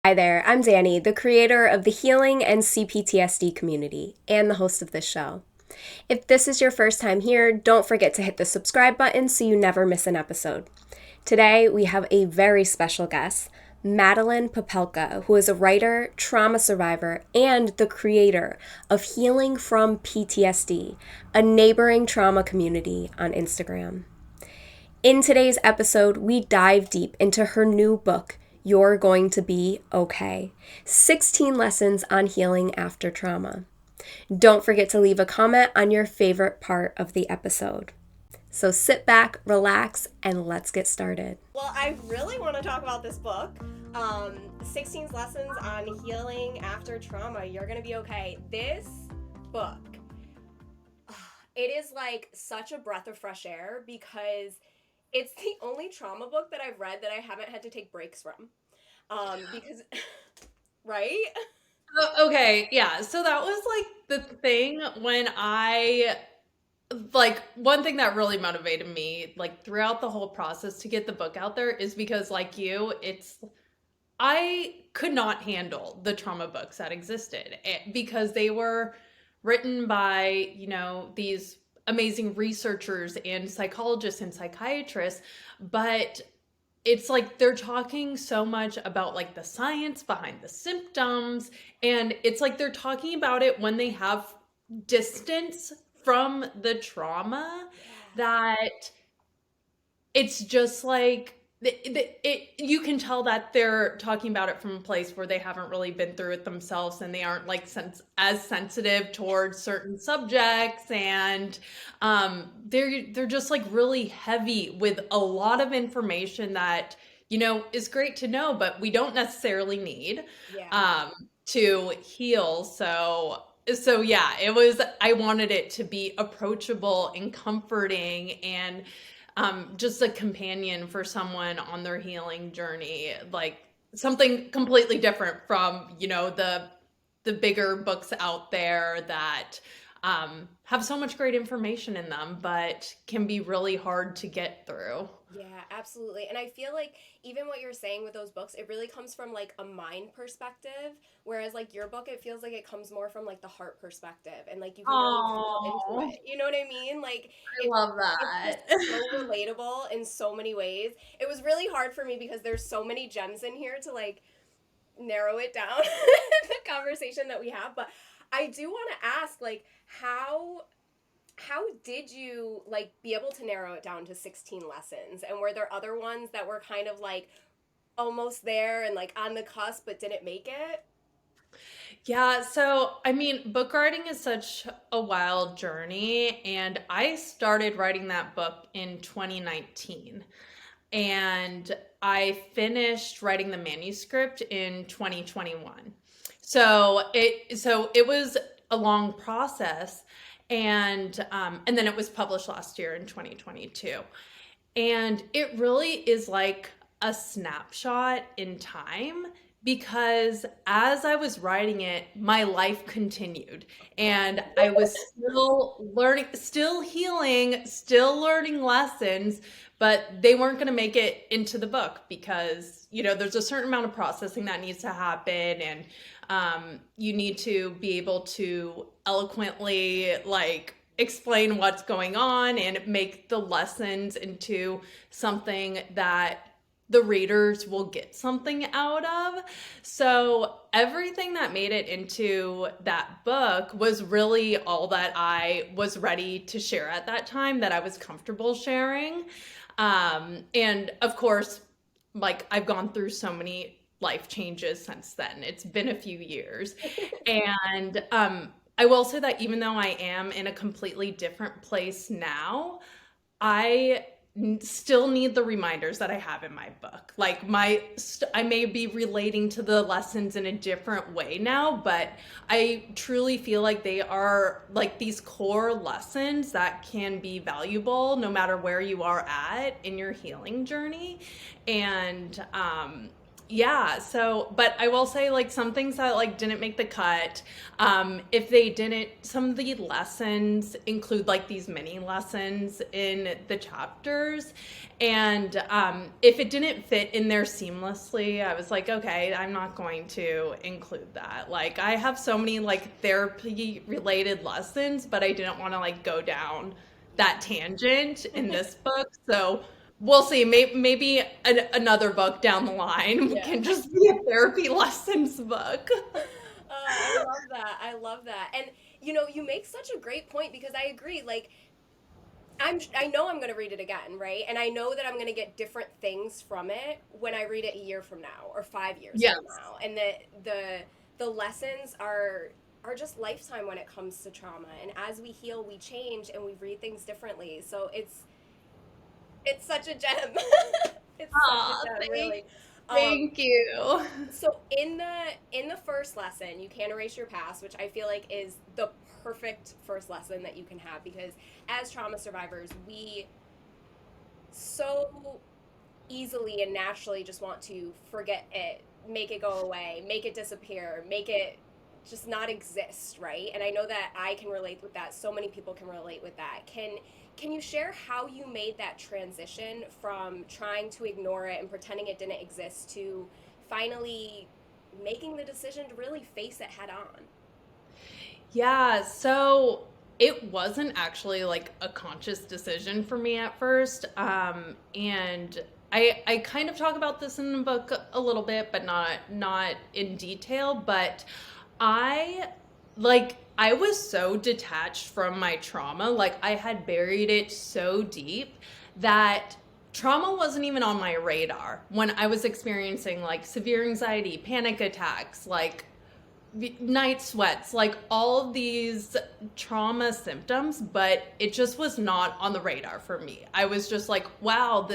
Hi there, I'm Danny, the creator of the Healing and CPTSD community and the host of this show. If this is your first time here, don't forget to hit the subscribe button so you never miss an episode. Today, we have a very special guest, Madeline Popelka, who is a writer, trauma survivor, and the creator of Healing from PTSD, a neighboring trauma community on Instagram. In today's episode, we dive deep into her new book, You're Going to Be Okay. 16 Lessons on Healing After Trauma. Don't forget to leave a comment on your favorite part of the episode. So sit back, relax, and let's get started. Well, I really want to talk about this book, 16 Lessons on Healing After Trauma. You're going to be okay. This book, it is like such a breath of fresh air because it's the only trauma book that I've read that I haven't had to take breaks from. Because, right? Okay, yeah. So that was like the thing when one thing that really motivated me like throughout the whole process to get the book out there is because like you, I could not handle the trauma books that existed because they were written by, these amazing researchers and psychologists and psychiatrists, but it's like they're talking so much about like the science behind the symptoms, and it's like they're talking about it when they have distance from the trauma, that it's just like you can tell that they're talking about it from a place where they haven't really been through it themselves, and they aren't like as sensitive towards certain subjects, and they're just like really heavy with a lot of information that is great to know, but we don't necessarily need to heal. So yeah, I wanted it to be approachable and comforting, and just a companion for someone on their healing journey, like something completely different from, the bigger books out there that have so much great information in them, but can be really hard to get through. Yeah, absolutely. And I feel like even what you're saying with those books, it really comes from like a mind perspective, whereas like your book, it feels like it comes more from like the heart perspective, and like you can really feel into Oh, it. You know what I mean? Like I it love it's just that. so relatable in so many ways. It was really hard for me because there's so many gems in here to like narrow it down the conversation that we have, but I do want to ask like how did you like be able to narrow it down to 16 lessons, and were there other ones that were kind of like almost there and like on the cusp but didn't make it? Yeah, so I mean, book writing is such a wild journey, and I started writing that book in 2019, and I finished writing the manuscript in 2021. So it was a long process, and then it was published last year in 2022. And it really is like a snapshot in time, because as I was writing it, my life continued, and I was still learning, still healing, still learning lessons, but they weren't going to make it into the book because, there's a certain amount of processing that needs to happen, and you need to be able to eloquently like explain what's going on and make the lessons into something that the readers will get something out of. So everything that made it into that book was really all that I was ready to share at that time, that I was comfortable sharing. And of course, like I've gone through so many life changes since then. It's been a few years. And I will say that even though I am in a completely different place now, I still need the reminders that I have in my book. Like I may be relating to the lessons in a different way now, but I truly feel like they are like these core lessons that can be valuable no matter where you are at in your healing journey. And Yeah, so but I will say like some things that like didn't make the cut. If they didn't, some of the lessons include like these mini lessons in the chapters. And if it didn't fit in there seamlessly, I was like, okay, I'm not going to include that. Like I have so many like therapy related lessons, but I didn't want to like go down that tangent in this book. So we'll see. Maybe another book down the line Yeah. can just be a therapy lessons book. I love that. I love that. And you make such a great point because I agree. Like I know I'm going to read it again, right? And I know that I'm going to get different things from it when I read it a year from now or 5 years from Yes. now. And the lessons are just lifetime when it comes to trauma. And as we heal, we change and we read things differently. So it's such a gem. It's such Aw, a gem, thank, really. Um, thank you. so in the first lesson, you can't erase your past, which I feel like is the perfect first lesson that you can have because as trauma survivors, we so easily and naturally just want to forget it, make it go away, make it disappear, make it just not exist, right? And I know that I can relate with that. So many people can relate with that. Can you share how you made that transition from trying to ignore it and pretending it didn't exist to finally making the decision to really face it head on? Yeah, so it wasn't actually like a conscious decision for me at first. And I kind of talk about this in the book a little bit, but not in detail. But I I was so detached from my trauma. Like I had buried it so deep that trauma wasn't even on my radar when I was experiencing like severe anxiety, panic attacks, like night sweats, like all of these trauma symptoms, but it just was not on the radar for me. I was just like, wow,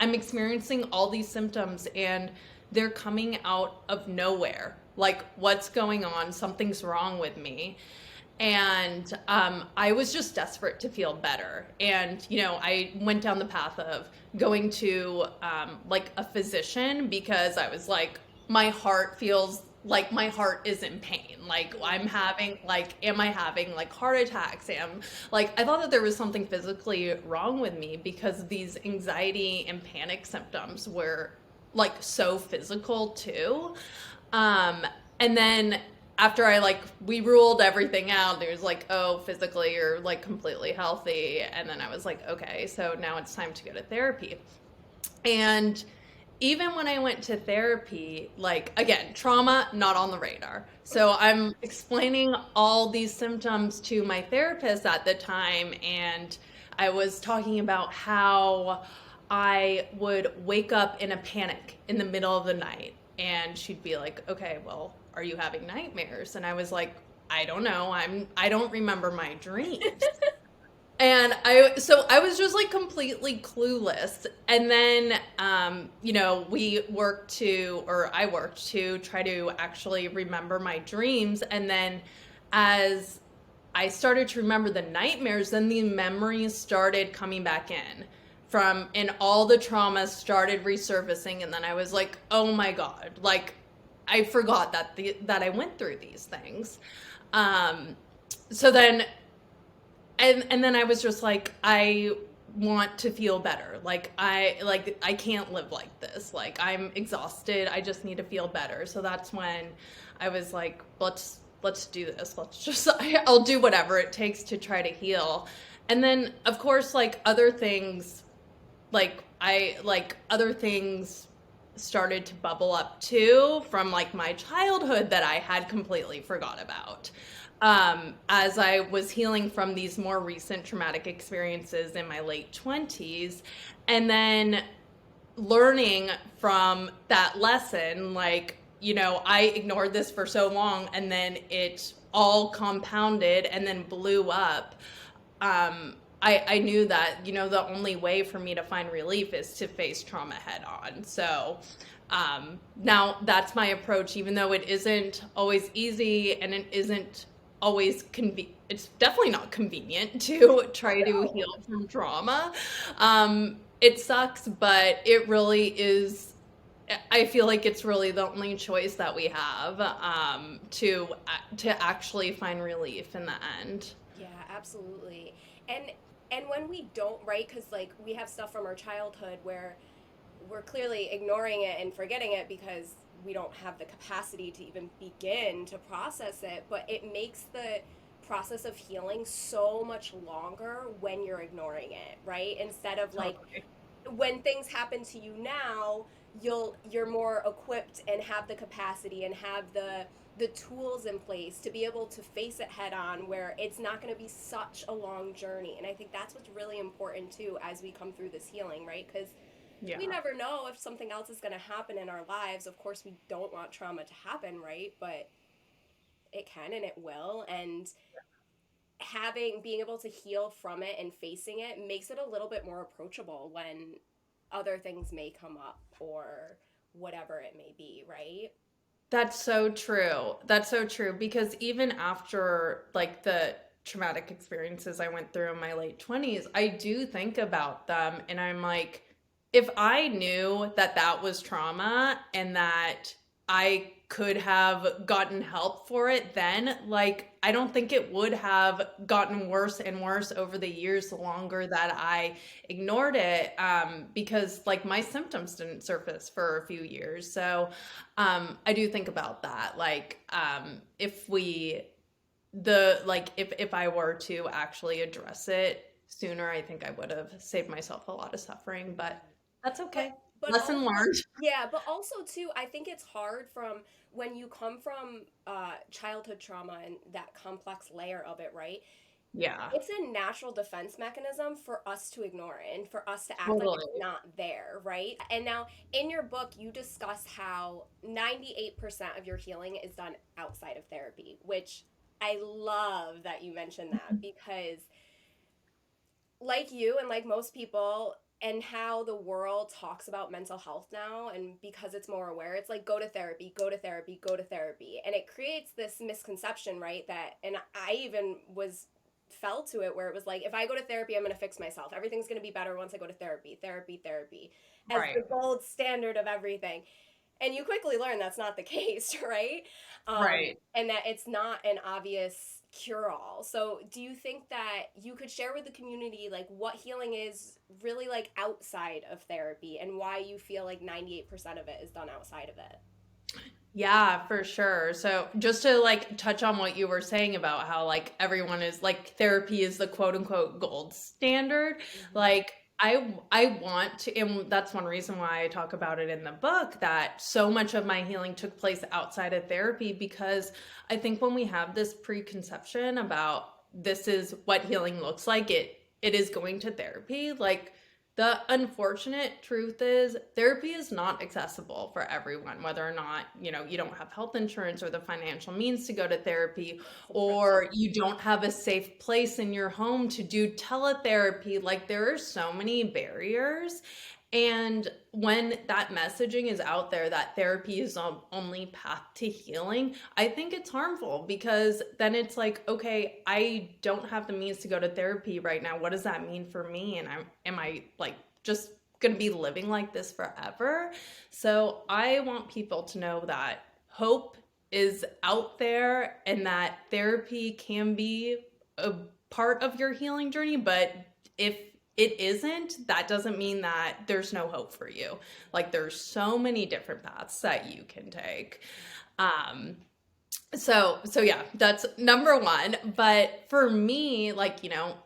I'm experiencing all these symptoms and they're coming out of nowhere. Like, what's going on? Something's wrong with me. And I was just desperate to feel better. And, I went down the path of going to like a physician because I was like, my heart feels like my heart is in pain. Like am I having like heart attacks? I thought that there was something physically wrong with me because these anxiety and panic symptoms were like so physical too. And then after we ruled everything out, there's like, oh, physically you're like completely healthy. And then I was like, okay, so now it's time to go to therapy. And even when I went to therapy, like again, trauma not on the radar. So I'm explaining all these symptoms to my therapist at the time, and I was talking about how I would wake up in a panic in the middle of the night, and she'd be like, "Okay, well, are you having nightmares?" And I was like, "I don't know. I don't remember my dreams." And I was just like completely clueless. And then, I worked to try to actually remember my dreams. And then as I started to remember the nightmares, then the memories started coming back in and all the traumas started resurfacing. And then I was like, oh my God, like I forgot that I went through these things. So then, and then I was just like, I want to feel better. I can't live like this. Like I'm exhausted. I just need to feel better. So that's when I was like, let's do this. I'll do whatever it takes to try to heal. And then of course other things started to bubble up too from like my childhood that I had completely forgot about. As I was healing from these more recent traumatic experiences in my late 20s, and then learning from that lesson, I ignored this for so long, and then it all compounded and then blew up. I knew that, the only way for me to find relief is to face trauma head on. So now that's my approach, even though it isn't always easy and it isn't always convenient. It's definitely not convenient to try to heal from trauma. It sucks, but it really is I feel like it's really the only choice that we have, to actually find relief in the end. Yeah, absolutely. And and when we don't, right? Because like we have stuff from our childhood where we're clearly ignoring it and forgetting it because we don't have the capacity to even begin to process it, but it makes the process of healing so much longer when you're ignoring it, right? Instead of like Totally. when things happen to you now, you're more equipped and have the capacity and have the tools in place to be able to face it head on, where it's not going to be such a long journey. And I think that's what's really important too as we come through this healing, right? Because we Yeah. never know if something else is going to happen in our lives. Of course, we don't want trauma to happen, right? But it can and it will. And being able to heal from it and facing it makes it a little bit more approachable when other things may come up or whatever it may be, right? That's so true. That's so true because even after like the traumatic experiences I went through in my late 20s, I do think about them and I'm like, if I knew that that was trauma and that I could have gotten help for it then, like, I don't think it would have gotten worse and worse over the years the longer that I ignored it, because like my symptoms didn't surface for a few years. So, I do think about that. Like, if we, the, like, if I were to actually address it sooner, I think I would have saved myself a lot of suffering, but that's but okay. but Lesson also, learned. yeah, but also too, I think it's hard from when you come from childhood trauma and that complex layer of it, right? Yeah, It's a natural defense mechanism for us to ignore it and for us to act like it's totally. not there, right? And now in your book, you discuss how 98% of your healing is done outside of therapy, which I love that you mentioned that because, like you and like most people, and how the world talks about mental health now, and because it's more aware, it's like go to therapy, go to therapy, go to therapy. And it creates this misconception, right? That, and I even was fell to it where it was like, if I go to therapy, I'm going to fix myself. Everything's going to be better once I go to therapy, therapy, therapy, as Right, the gold standard of everything. And you quickly learn that's not the case, right? right. And that it's not an obvious cure all. So, do you think that you could share with the community like what healing is really like outside of therapy and why you feel like 98% of it is done outside of it? Yeah, for sure. So just to like touch on what you were saying about how like everyone is like therapy is the quote unquote gold standard. Mm-hmm. Like I want to, and that's one reason why I talk about it in the book, that so much of my healing took place outside of therapy, because I think when we have this preconception about this is what healing looks like, it is going to therapy. Like, the unfortunate truth is therapy is not accessible for everyone, whether or not, you don't have health insurance or the financial means to go to therapy, It's a privilege. or you don't have a safe place in your home to do teletherapy. Like, there are so many barriers. And when that messaging is out there that therapy is the only path to healing, I think it's harmful, because then it's like, okay, I don't have the means to go to therapy right now. What does that mean for me? And am I like just going to be living like this forever? So I want people to know that hope is out there and that therapy can be a part of your healing journey, but if it isn't, that doesn't mean that there's no hope for you. Like, there's so many different paths that you can take. Um, so yeah, that's number one. But for me, like,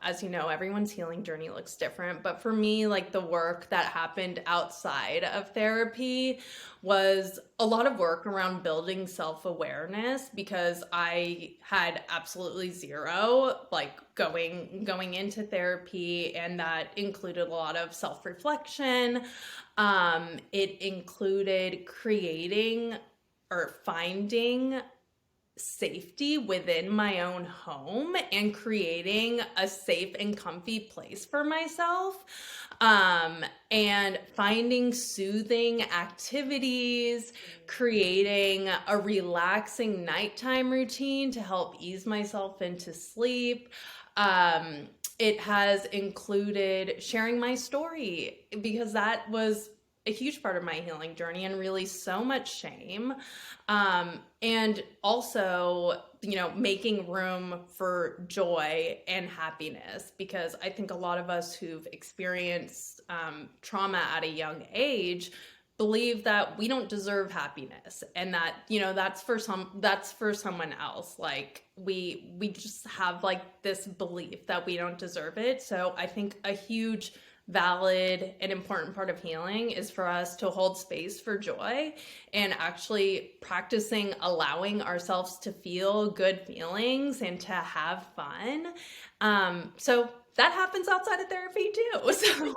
as you know, everyone's healing journey looks different. But for me, like, the work that happened outside of therapy was a lot of work around building self-awareness, because I had absolutely zero, like, going into therapy, and that included a lot of self-reflection. It included creating or finding safety within my own home and creating a safe and comfy place for myself, and finding soothing activities, creating a relaxing nighttime routine to help ease myself into sleep. It has included sharing my story, because that was a huge part of my healing journey and really so much shame. And also, making room for joy and happiness, because I think a lot of us who've experienced trauma at a young age believe that we don't deserve happiness, and that that's for someone else. Like we just have like this belief that we don't deserve it. So I think a huge, valid and important part of healing is for us to hold space for joy and actually practicing allowing ourselves to feel good feelings and to have fun. So that happens outside of therapy too. So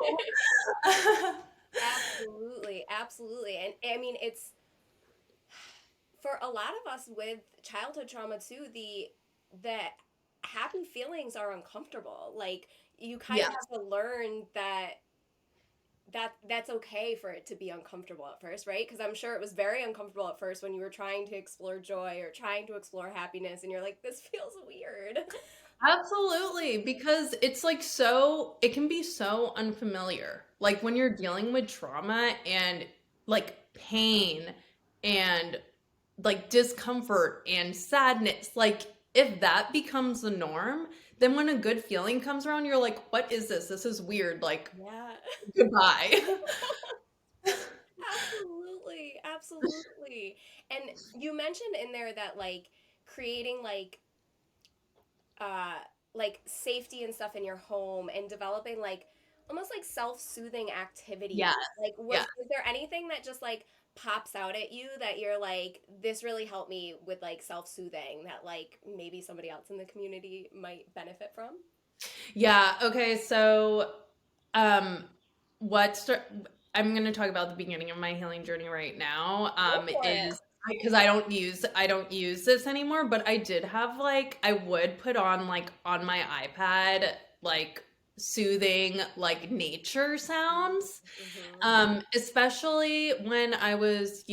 Absolutely, absolutely. And I mean, it's for a lot of us with childhood trauma too, the happy feelings are uncomfortable. Like you kind of yes. have to learn that's okay for it to be uncomfortable at first, right? Because I'm sure it was very uncomfortable at first when you were trying to explore joy or trying to explore happiness and you're like, this feels weird. Absolutely, because it's like it can be so unfamiliar. Like when you're dealing with trauma and like pain and like discomfort and sadness, like if that becomes the norm, then when a good feeling comes around, you're like, what is this? This is weird. Like, Yeah. goodbye. Absolutely, absolutely. And you mentioned in there that like creating uh safety and stuff in your home and developing like almost like self-soothing Yes. activities. Like Yeah. is there anything that just like pops out at you that you're like this really helped me with like self-soothing that like maybe somebody else in the community might benefit from? Yeah. Okay. So, um, what start, I'm going to talk about the beginning of my healing journey right now. Go for it. Is because I don't use this anymore, but I did have like I would put on like on my iPad like soothing like nature sounds. Mm-hmm. Especially when I was,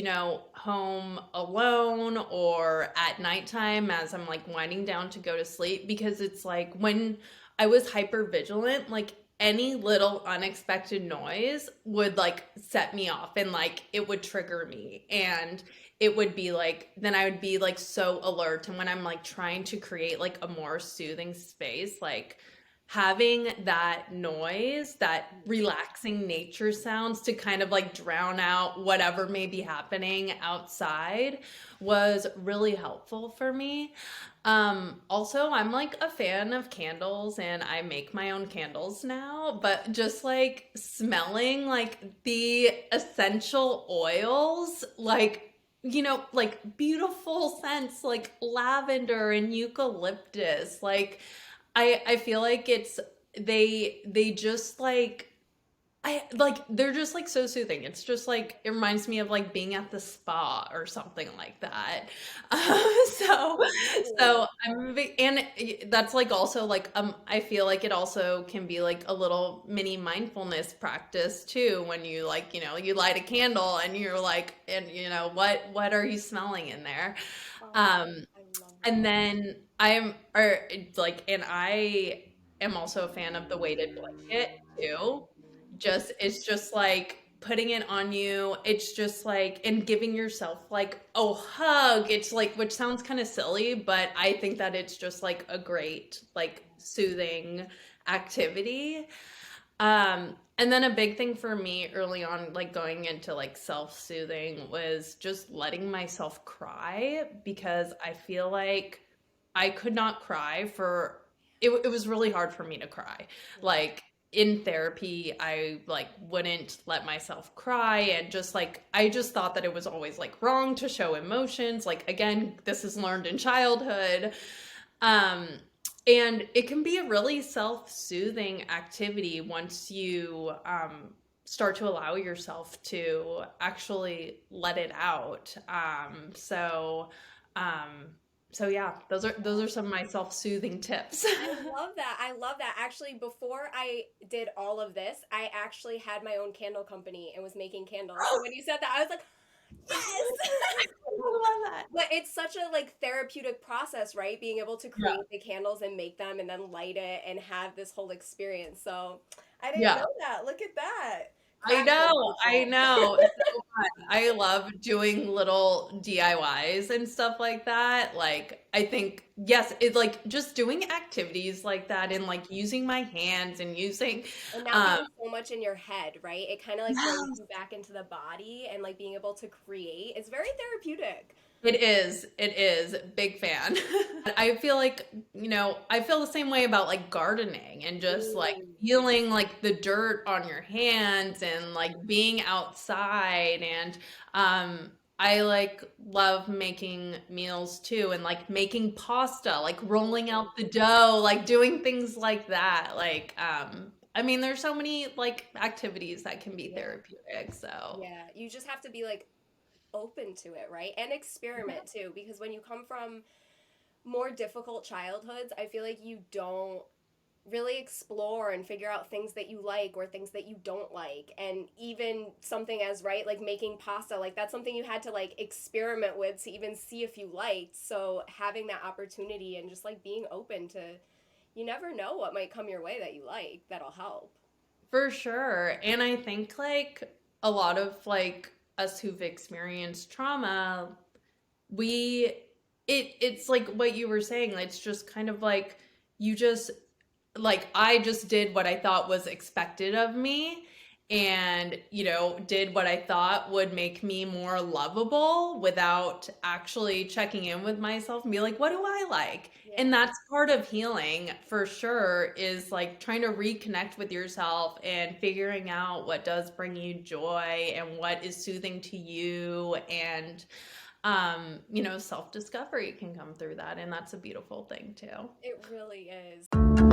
home alone or at nighttime as I'm like winding down to go to sleep, because it's like when I was hyper vigilant, like any little unexpected noise would like set me off and like it would trigger me. And it would be like, then I would be like so alert. And when I'm like trying to create like a more soothing space, like having that noise, that relaxing nature sounds to kind of like drown out whatever may be happening outside was really helpful for me. Also, I'm like a fan of candles and I make my own candles now, but just like smelling like the essential oils, like like beautiful scents like lavender and eucalyptus, like I feel like they just like I like they're just like so soothing. It's just like it reminds me of like being at the spa or something like that. So Ooh. so and that's like also like I feel like it also can be like a little mini mindfulness practice too, when you like you light a candle and you're like, and what are you smelling in there. Oh, Um I love and that. then and I am also a fan of the weighted blanket too. It's just like putting it on you. It's just like, and giving yourself like a hug. It's like, which sounds kind of silly, but I think that it's just like a great, like soothing activity. And then a big thing for me early on, like going into like self-soothing, was just letting myself cry, because I feel like I could not cry for it was really hard for me to cry. Yeah. Like in therapy, I like wouldn't let myself cry, and just like I just thought that it was always like wrong to show emotions. Like again, this is learned in childhood. Um, and it can be a really self-soothing activity once you start to allow yourself to actually let it out. Um, so yeah, those are some of my self-soothing tips. I love that. I love that. Actually, before I did all of this, I actually had my own candle company and was making candles. So when you said that, I was like, yes. I love that. But it's such a like therapeutic process, right? Being able to Yeah. create the candles and make them and then light it and have this whole experience. So I didn't Yeah. know that. Look at that. I practice, know, I people. know. It's so fun. I love doing little DIYs and stuff like that. Like, I think, yes, it's like just doing activities like that and like using my hands and using, And not um, being so much in your head, right? It kind of like brings yes, you back into the body and like being able to create. It's very therapeutic. it is. Big fan. I feel like, I feel the same way about like gardening and just like Mm. feeling like the dirt on your hands and like being outside and I like love making meals too and like making pasta, like rolling out the dough, like doing things like that. Like I mean there's so many like activities that can be Yeah. therapeutic. So Yeah. You just have to be like open to it, right? And experiment too, because when you come from more difficult childhoods, I feel like you don't really explore and figure out things that you like or things that you don't like. And even something as right like making pasta, like that's something you had to like experiment with to even see if you liked. So having that opportunity and just like being open to, you never know what might come your way that you like, that'll help. for sure. And I think like a lot of like us who've experienced trauma, we it's like what you were saying, it's just kind of like you just like I just did what I thought was expected of me and did what I thought would make me more lovable without actually checking in with myself and be like what do I like. And Yeah. that's part of healing for sure, is like trying to reconnect with yourself and figuring out what does bring you joy and what is soothing to you. And self discovery can come through that, and that's a beautiful thing too. It really is.